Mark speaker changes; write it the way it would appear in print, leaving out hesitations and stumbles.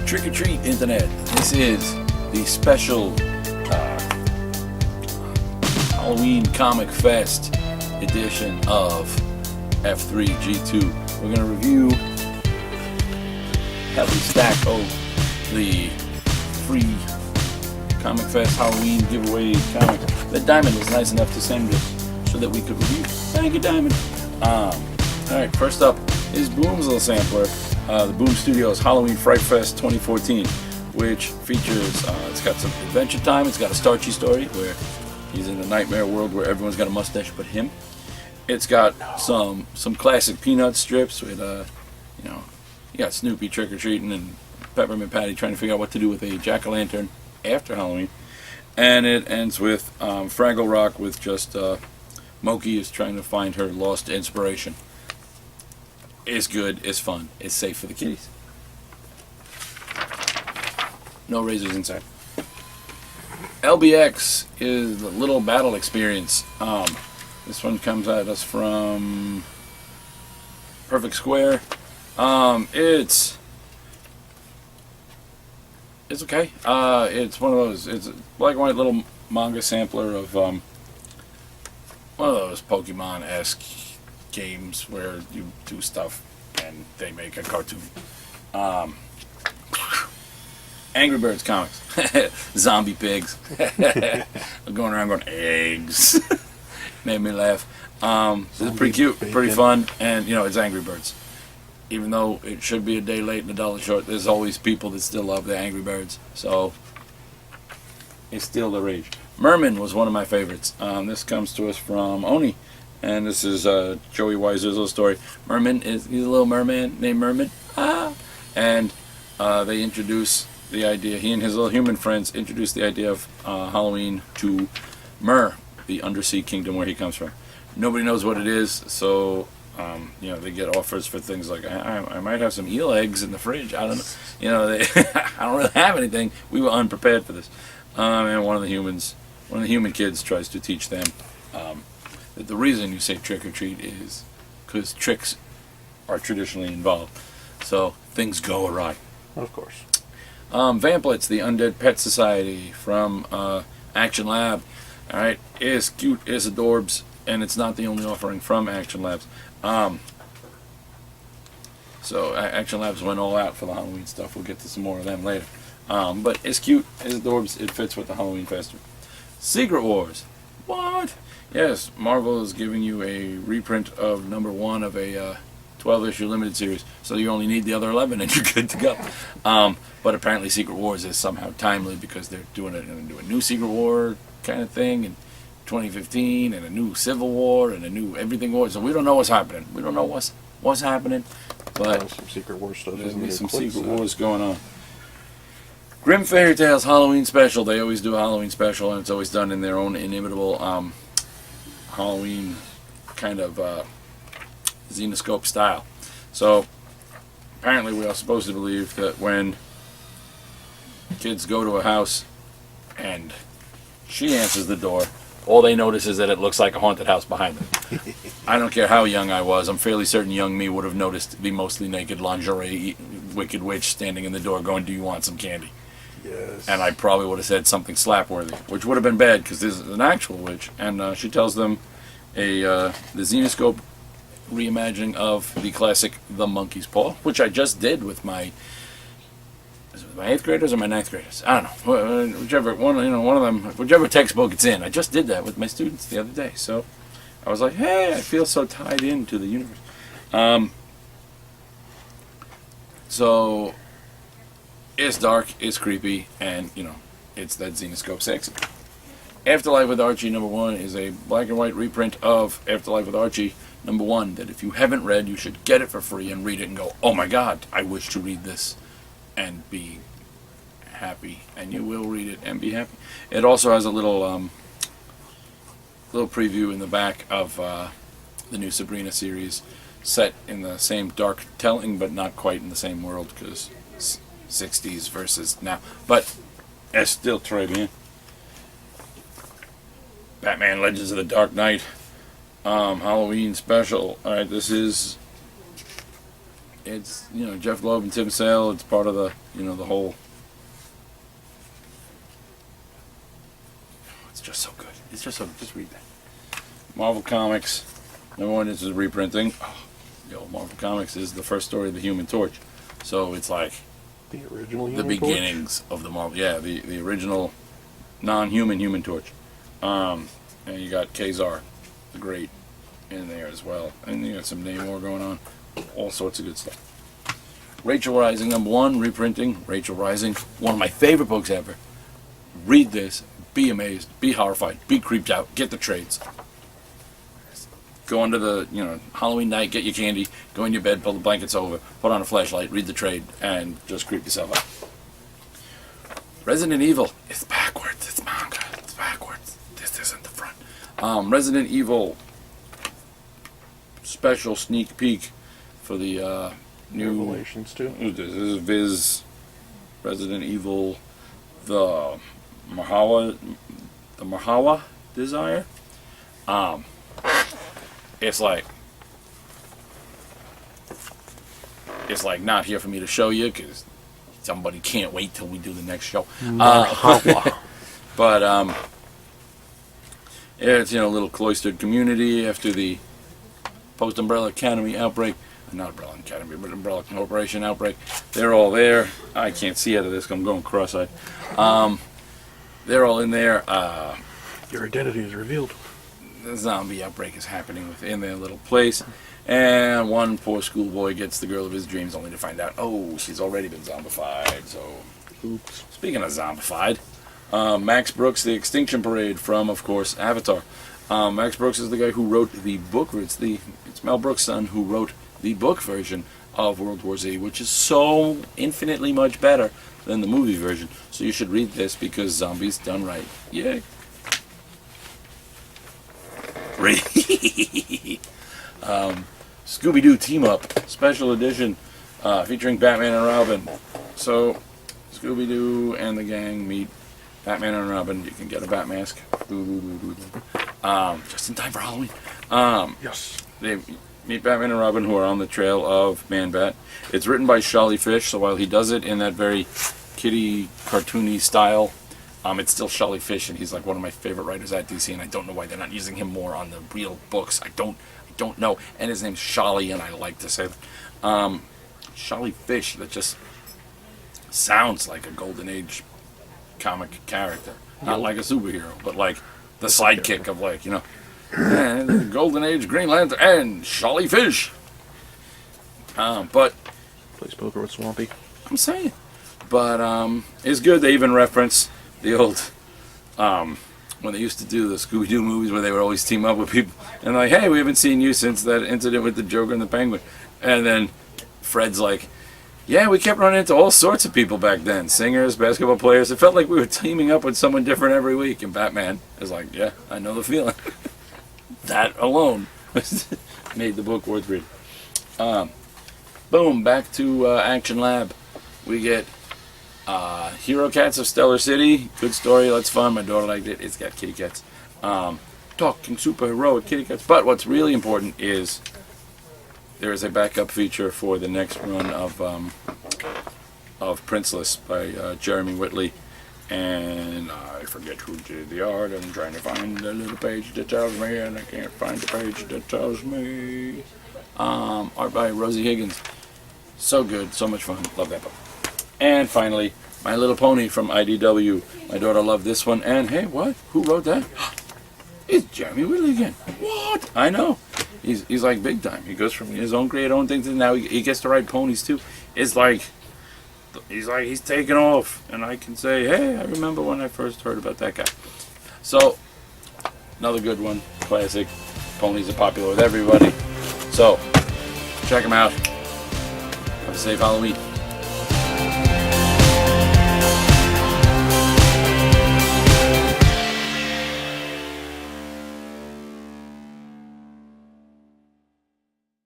Speaker 1: Trick or treat, Internet. This is the special Halloween Comic Fest edition of F3G2. We're going to review heavy stack of the free Comic Fest Halloween giveaway comic that Diamond was nice enough to send us so that we could review. Thank you, Diamond. Alright, first up is Boom's little sampler. The Boom Studios Halloween Fright Fest 2014, which features, it's got some adventure time, it's got a starchy story where he's in a nightmare world where everyone's got a mustache but him. It's got some classic Peanut strips with, you got Snoopy trick-or-treating and Peppermint Patty trying to figure out what to do with a jack-o'-lantern after Halloween. And it ends with Fraggle Rock with just Moki is trying to find her lost inspiration. It's good, it's fun, it's safe for the kiddies. No razors inside. LBX is the Little Battle Experience. This one comes at us from Perfect Square. It's okay. It's one of those. It's a black and white little manga sampler of one of those Pokemon-esque games where you do stuff and they make a cartoon. Angry Birds comics. Zombie pigs. I'm going around going, eggs. Made me laugh. This is pretty cute, pretty fun, and it's Angry Birds. Even though it should be a day late and a dollar short, there's always people that still love the Angry Birds. So it's still the rage. Merman was one of my favorites. This comes to us from Oni. And this is Joey Weiser's little story. Merman he's a little merman named Merman. And they introduce the idea, he and his little human friends introduce the idea of Halloween to Mer, the undersea kingdom where he comes from. Nobody knows what it is, so they get offers for things like, I might have some eel eggs in the fridge. I don't know. I don't really have anything. We were unprepared for this. And one of the human kids tries to teach them that the reason you say trick or treat is because tricks are traditionally involved. So things go awry.
Speaker 2: Of course.
Speaker 1: Vamplets, the Undead Pet Society from Action Lab. Alright, it's cute, it's adorbs, and it's not the only offering from Action Labs. So Action Labs went all out for the Halloween stuff. We'll get to some more of them later. But it's cute, it's adorbs, it fits with the Halloween festival. Secret Wars. What? Yes, Marvel is giving you a reprint of #1 of a 12-issue limited series, so you only need the other 11 and you're good to go. But apparently Secret Wars is somehow timely because they're going to do a new Secret War kind of thing in 2015 and a new Civil War and a new everything war. So we don't know what's happening. We don't know what's happening, but
Speaker 2: some Secret War stuff.
Speaker 1: There's going to be some Secret Wars going on. Grim Fairy Tales Halloween Special. They always do a Halloween special, and it's always done in their own inimitable Halloween kind of Xenoscope style. So apparently we are supposed to believe that when kids go to a house and she answers the door, all they notice is that it looks like a haunted house behind them. I don't care how young I was, I'm fairly certain young me would have noticed the mostly naked lingerie wicked witch standing in the door going, "Do you want some candy?"
Speaker 2: Yes.
Speaker 1: And I probably would have said something slap-worthy, which would have been bad because this is an actual witch. And she tells them the Xenoscope reimagining of the classic The Monkey's Paw, which I just did with my 8th graders or my 9th graders. I don't know, whichever one, one of them, whichever textbook it's in. I just did that with my students the other day, so I was like, hey, I feel so tied into the universe. So it's dark, it's creepy, and it's that Xenoscope sexy. Afterlife with Archie #1 is a black and white reprint of Afterlife with Archie #1 that if you haven't read, you should get it for free and read it and go, oh my god, I wish to read this and be happy. And you will read it and be happy. It also has a little preview in the back of the new Sabrina series, set in the same dark telling but not quite in the same world because 60s versus now. But it's still très bien. Batman Legends of the Dark Knight Halloween special. Alright, this is it's Jeff Loeb and Tim Sale. It's part of the the whole. It's just so good. It's just so. Just read that. Marvel Comics. Number one, this is reprinting. The old Marvel Comics is the first story of the Human Torch, so it's like
Speaker 2: The original
Speaker 1: the
Speaker 2: Human
Speaker 1: beginnings of the Marvel. Yeah, the original non-human Human Torch. And you got Kazar, the Great, in there as well, and you got some Namor going on, all sorts of good stuff. Rachel Rising, number one, reprinting. Rachel Rising, one of my favorite books ever. Read this, be amazed, be horrified, be creeped out, get the trades. Go under the, Halloween night, get your candy, go in your bed, pull the blankets over, put on a flashlight, read the trade, and just creep yourself out. Resident Evil, it's backwards, it's manga, it's backwards. This isn't the front. Resident Evil special sneak peek for the new
Speaker 2: Revelations too.
Speaker 1: This is Viz Resident Evil, the Mahawa Desire. It's like not here for me to show you because somebody can't wait till we do the next show. But it's a little cloistered community after the post-Umbrella Academy outbreak. Not Umbrella Academy, but Umbrella Corporation outbreak. They're all there. I can't see out of this 'cause I'm going cross-eyed. They're all in there.
Speaker 2: Your identity is revealed.
Speaker 1: The zombie outbreak is happening within their little place, and one poor schoolboy gets the girl of his dreams only to find out, she's already been zombified. So,
Speaker 2: Oops.
Speaker 1: speaking of zombified, Max Brooks, The Extinction Parade from, of course, Avatar. Max Brooks is the guy who wrote the book. It's Mel Brooks' son who wrote the book version of World War Z, which is so infinitely much better than the movie version. So you should read this because zombies done right. Yay. Scooby-Doo Team Up Special Edition featuring Batman and Robin. So Scooby-Doo and the gang meet Batman and Robin. You can get a bat mask. Just in time for Halloween.
Speaker 2: Yes.
Speaker 1: They meet Batman and Robin, who are on the trail of Man-Bat. It's written by Charlie Fish, so while he does it in that very kitty, cartoony style, it's still Charlie Fish, and he's like one of my favorite writers at DC, and I don't know why they're not using him more on the real books. I don't know. And his name's Charlie, and I like to say that. Charlie Fish, that just sounds like a Golden Age comic character. Not like a superhero, but like the sidekick of and Golden Age Green Lantern and Charlie Fish. But
Speaker 2: Plays poker with Swampy.
Speaker 1: I'm saying, but it's good. They even reference the old when they used to do the Scooby-Doo movies where they would always team up with people and like, hey, we haven't seen you since that incident with the Joker and the Penguin. And then Fred's like, yeah, we kept running into all sorts of people back then. Singers, basketball players. It felt like we were teaming up with someone different every week. And Batman is like, yeah, I know the feeling. That alone made the book worth reading. Boom, back to Action Lab. We get Hero Cats of Stellar City. Good story, that's fun. My daughter liked it. It's got kitty cats. Talking superheroic kitty cats. But what's really important is there is a backup feature for the next run of Princeless by Jeremy Whitley. And I forget who did the art. I'm trying to find the little page that tells me, and I can't find the page that tells me. Art by Rosie Higgins. So good, so much fun. Love that book. And finally, My Little Pony from IDW. My daughter loved this one. And hey, what? Who wrote that? It's Jeremy Whitley again. What? I know. He's like big time. He goes from his own create own things, and now he gets to write ponies too. It's like he's taking off, and I can say, hey, I remember when I first heard about that guy. So another good one, classic. Ponies are popular with everybody. So check them out. Have a safe Halloween.